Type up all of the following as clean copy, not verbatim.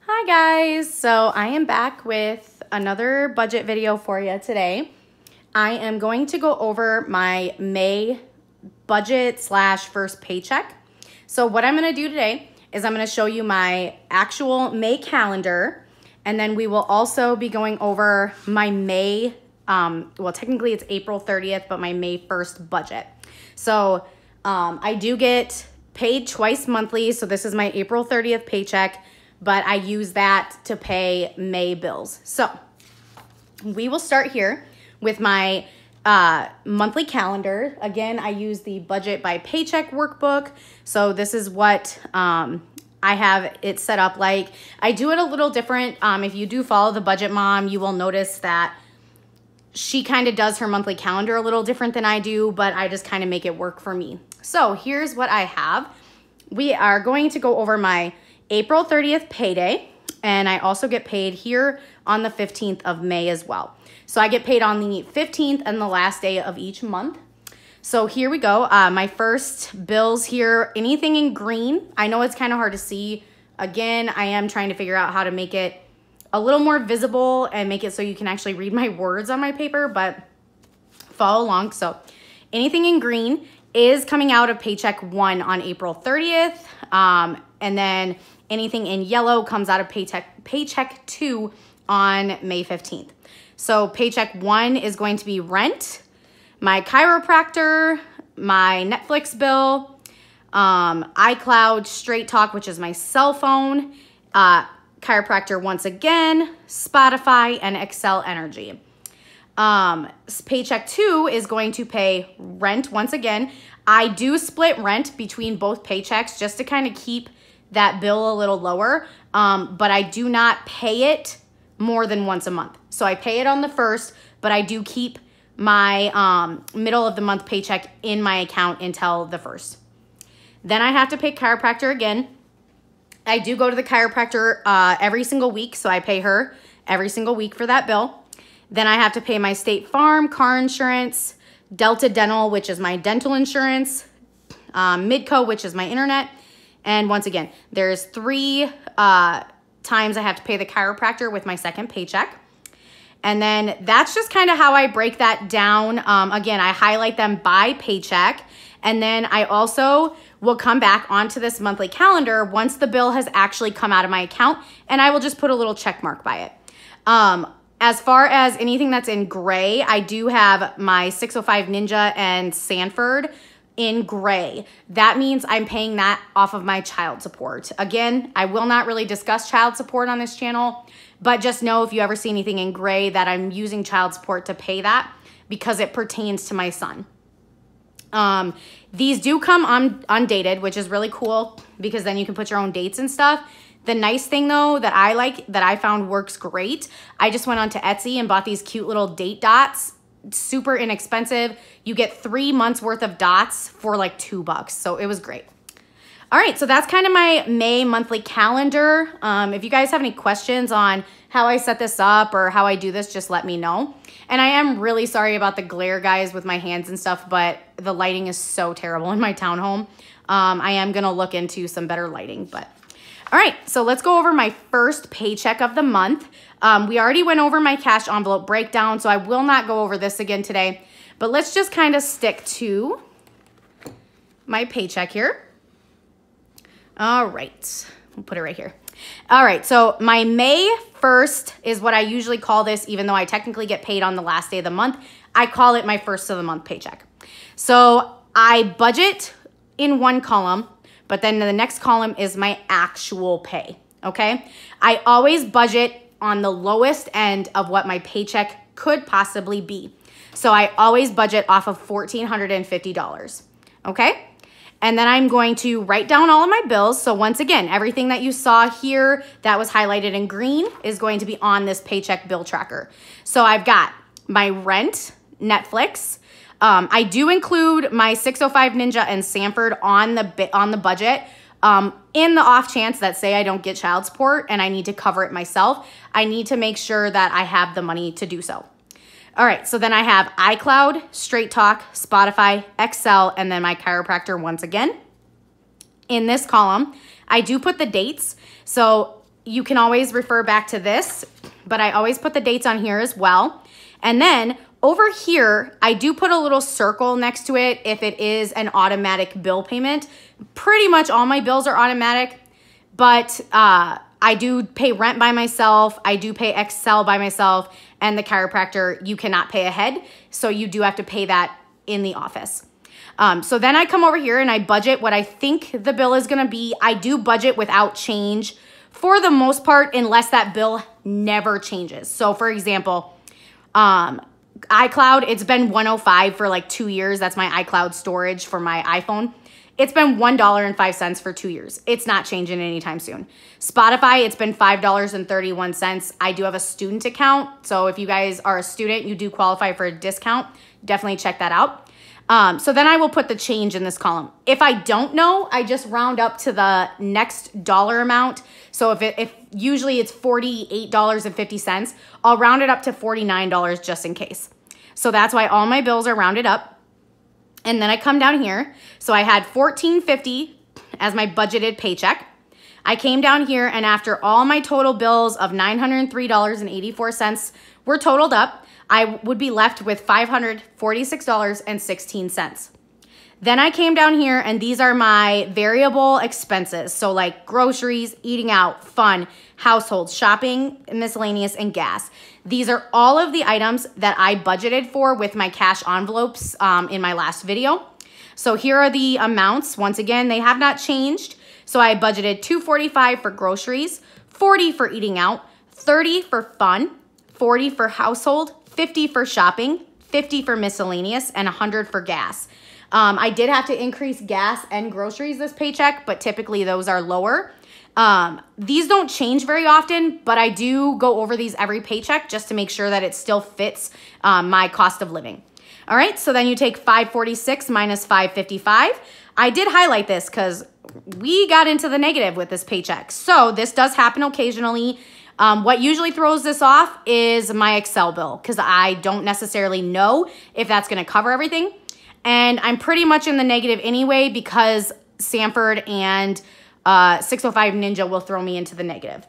Hi guys, so I am back with another budget video for you today. I am going to go over my May budget slash first paycheck. So what I'm going to do today is I'm going to show you my actual May calendar, and then we will also be going over my May, well technically it's April 30th, but my May 1st budget. So I do get paid twice monthly, so this is my April 30th paycheck, but I use that to pay May bills. So we will start here with my monthly calendar. Again, I use the budget by paycheck workbook. So this is what I have it set up like. I do it a little different. If you do follow the Budget Mom, you will notice that she kind of does her monthly calendar a little different than I do, but I just kind of make it work for me. So here's what I have. We are going to go over my April 30th payday, and I also get paid here on the 15th of May as well. So I get paid on the 15th and the last day of each month. So here we go. My first bills here, anything in green. I know it's kind of hard to see. Again, I am trying to figure out how to make it a little more visible and make it so you can actually read my words on my paper, but follow along. So anything in green is coming out of paycheck 1 on April 30th. And then anything in yellow comes out of paycheck 2 on May 15th. So paycheck 1 is going to be rent, my chiropractor, my Netflix bill, iCloud, Straight Talk, which is my cell phone, chiropractor once again, Spotify, and Excel Energy. Paycheck 2 is going to pay rent once again. I do split rent between both paychecks just to kind of keep that bill a little lower, but I do not pay it more than once a month. So I pay it on the 1st, but I do keep my middle of the month paycheck in my account until the 1st. Then I have to pay chiropractor again. I do go to the chiropractor every single week, so I pay her every single week for that bill. Then I have to pay my State Farm car insurance, Delta Dental, which is my dental insurance, Midco, which is my internet. And once again, there's 3 times I have to pay the chiropractor with my second paycheck. And then that's just kind of how I break that down. Again, I highlight them by paycheck. And then I also will come back onto this monthly calendar once the bill has actually come out of my account, and I will just put a little check mark by it. As far as anything that's in gray, I do have my 605 Ninja and Sanford in gray. That means I'm paying that off of my child support. Again, I will not really discuss child support on this channel, but just know if you ever see anything in gray that I'm using child support to pay that because it pertains to my son. These do come undated, which is really cool because then you can put your own dates and stuff. The nice thing though that I like, that I found works great, I just went onto Etsy and bought these cute little date dots. Super inexpensive. You get 3 months worth of dots for like $2. So it was great. All right, so that's kind of my May monthly calendar. If you guys have any questions on how I set this up or how I do this, just let me know. And I am really sorry about the glare, guys, with my hands and stuff, but the lighting is so terrible in my townhome. I am gonna look into some better lighting, but all right, so let's go over my first paycheck of the month. We already went over my cash envelope breakdown, so I will not go over this again today, but let's just kind of stick to my paycheck here. All right, we'll put it right here. All right, so my May 1st is what I usually call this, even though I technically get paid on the last day of the month. I call it my first of the month paycheck. So I budget in one column, but then the next column is my actual pay, okay? I always budget on the lowest end of what my paycheck could possibly be. So I always budget off of $1,450, okay? And then I'm going to write down all of my bills. So once again, everything that you saw here that was highlighted in green is going to be on this paycheck bill tracker. So I've got my rent, Netflix. I do include my 605 Ninja and Sanford on the budget. In the off chance that say I don't get child support and I need to cover it myself, I need to make sure that I have the money to do so. All right, so then I have iCloud, Straight Talk, Spotify, Excel, and then my chiropractor once again. In this column, I do put the dates. So you can always refer back to this, but I always put the dates on here as well. And then over here, I do put a little circle next to it if it is an automatic bill payment. Pretty much all my bills are automatic, but I do pay rent by myself. I do pay Excel by myself, and the chiropractor, you cannot pay ahead. So you do have to pay that in the office. So then I come over here and I budget what I think the bill is gonna be. I do budget without change for the most part, unless that bill never changes. So for example, iCloud, it's been $105 for like 2 years. That's my iCloud storage for my iPhone. It's been $1.05 for 2 years. It's not changing anytime soon. Spotify, it's been $5.31. I do have a student account. So if you guys are a student, you do qualify for a discount. Definitely check that out. So then I will put the change in this column. If I don't know, I just round up to the next dollar amount. So if usually it's $48.50, I'll round it up to $49 just in case. So that's why all my bills are rounded up. And then I come down here. So I had $14.50 as my budgeted paycheck. I came down here, and after all my total bills of $903.84 were totaled up, I would be left with $546.16. Then I came down here, and these are my variable expenses. So like groceries, eating out, fun, household, shopping, miscellaneous, and gas. These are all of the items that I budgeted for with my cash envelopes in my last video. So here are the amounts. Once again, they have not changed. So I budgeted $245 for groceries, $40 for eating out, $30 for fun, $40 for household, $50 for shopping, $50 for miscellaneous, and $100 for gas. I did have to increase gas and groceries this paycheck, but typically those are lower. These don't change very often, but I do go over these every paycheck just to make sure that it still fits my cost of living. All right, so then you take 546 minus 555. I did highlight this because we got into the negative with this paycheck. So this does happen occasionally. What usually throws this off is my Excel bill because I don't necessarily know if that's going to cover everything. And I'm pretty much in the negative anyway because Sanford and 605 Ninja will throw me into the negative.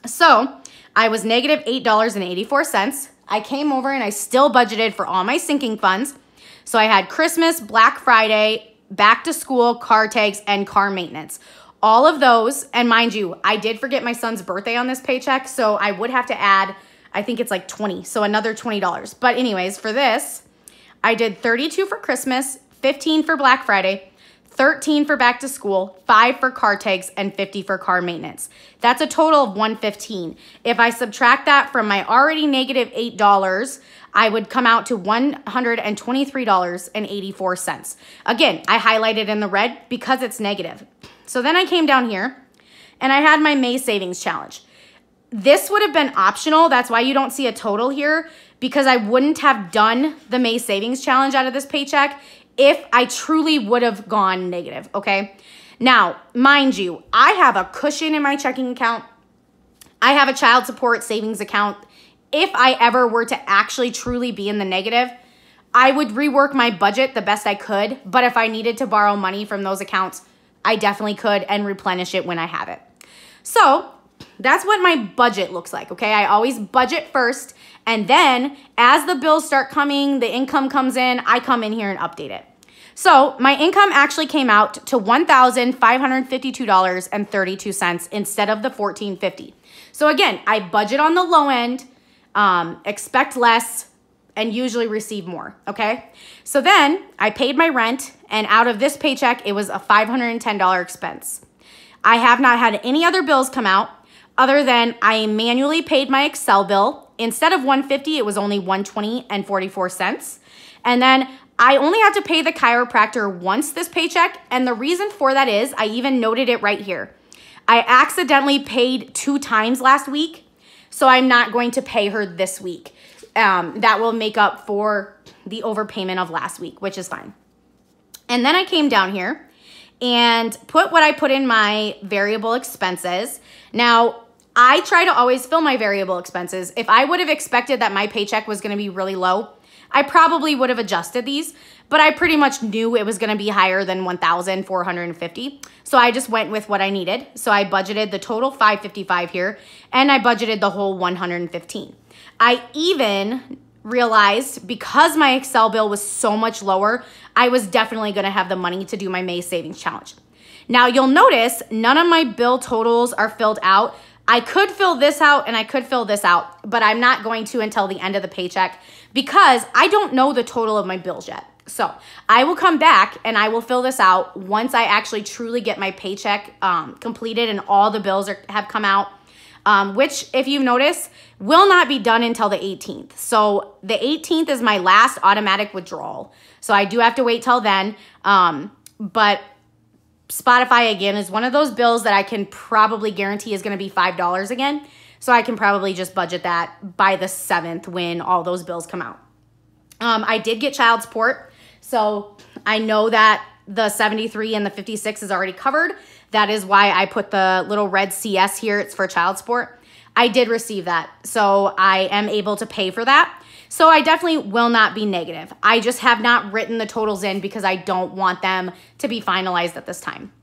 So I was negative $8.84. I came over and I still budgeted for all my sinking funds. So I had Christmas, Black Friday, back to school, car tags, and car maintenance. All of those, and mind you, I did forget my son's birthday on this paycheck, so I would have to add, I think it's like 20, so another $20. But anyways, for this, I did 32 for Christmas, 15 for Black Friday, 13 for back to school, 5 for car tags, and 50 for car maintenance. That's a total of $115. If I subtract that from my already negative $8, I would come out to $123.84. Again, I highlighted in the red because it's negative. So then I came down here and I had my May savings challenge. This would have been optional. That's why you don't see a total here, because I wouldn't have done the May savings challenge out of this paycheck if I truly would have gone negative, okay? Now, mind you, I have a cushion in my checking account. I have a child support savings account. If I ever were to actually truly be in the negative, I would rework my budget the best I could. But if I needed to borrow money from those accounts, I definitely could and replenish it when I have it. So that's what my budget looks like, okay? I always budget first, and then as the bills start coming, the income comes in, I come in here and update it. So my income actually came out to $1,552.32 instead of the $1,450. So again, I budget on the low end, expect less, and usually receive more, okay? So then I paid my rent, and out of this paycheck, it was a $510 expense. I have not had any other bills come out other than I manually paid my Excel bill. Instead of $150, it was only $120.44. And then I only have to pay the chiropractor once this paycheck, and the reason for that is, I even noted it right here. I accidentally paid 2 times last week, so I'm not going to pay her this week. That will make up for the overpayment of last week, which is fine. And then I came down here and put what I put in my variable expenses. Now, I try to always fill my variable expenses. If I would have expected that my paycheck was going to be really low, I probably would have adjusted these, but I pretty much knew it was going to be higher than 1,450. So I just went with what I needed. So I budgeted the total 555 here, and I budgeted the whole 115. I even realized because my Excel bill was so much lower, I was definitely going to have the money to do my May savings challenge. Now you'll notice none of my bill totals are filled out. I could fill this out and I could fill this out, but I'm not going to until the end of the paycheck because I don't know the total of my bills yet. So I will come back and I will fill this out once I actually truly get my paycheck completed and all the bills have come out, which if you've noticed will not be done until the 18th. So the 18th is my last automatic withdrawal. So I do have to wait till then. But Spotify, again, is one of those bills that I can probably guarantee is going to be $5 again. So I can probably just budget that by the 7th when all those bills come out. I did get child support. So I know that the 73 and the 56 is already covered. That is why I put the little red CS here. It's for child support. I did receive that. So I am able to pay for that. So I definitely will not be negative. I just have not written the totals in because I don't want them to be finalized at this time.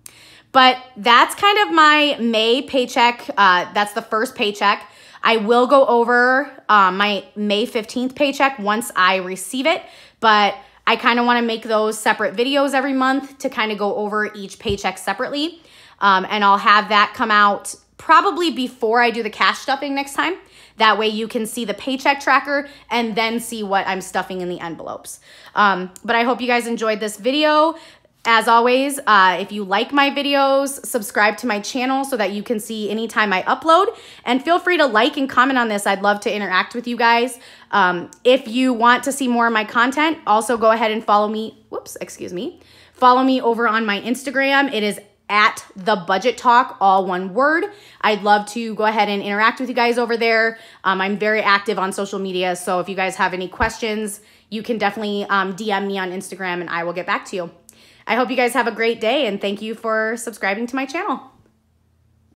But that's kind of my May paycheck. That's the first paycheck. I will go over my May 15th paycheck once I receive it, but I kind of want to make those separate videos every month to kind of go over each paycheck separately. And I'll have that come out probably before I do the cash stuffing next time. That way you can see the paycheck tracker and then see what I'm stuffing in the envelopes. But I hope you guys enjoyed this video. As always, if you like my videos, subscribe to my channel so that you can see anytime I upload. And feel free to like and comment on this. I'd love to interact with you guys. If you want to see more of my content, also go ahead and follow me. Whoops, excuse me. Follow me over on my Instagram. It is at The Budget Talk, all one word. I'd love to go ahead and interact with you guys over there. I'm very active on social media, so if you guys have any questions, you can definitely DM me on Instagram and I will get back to you. I hope you guys have a great day and thank you for subscribing to my channel.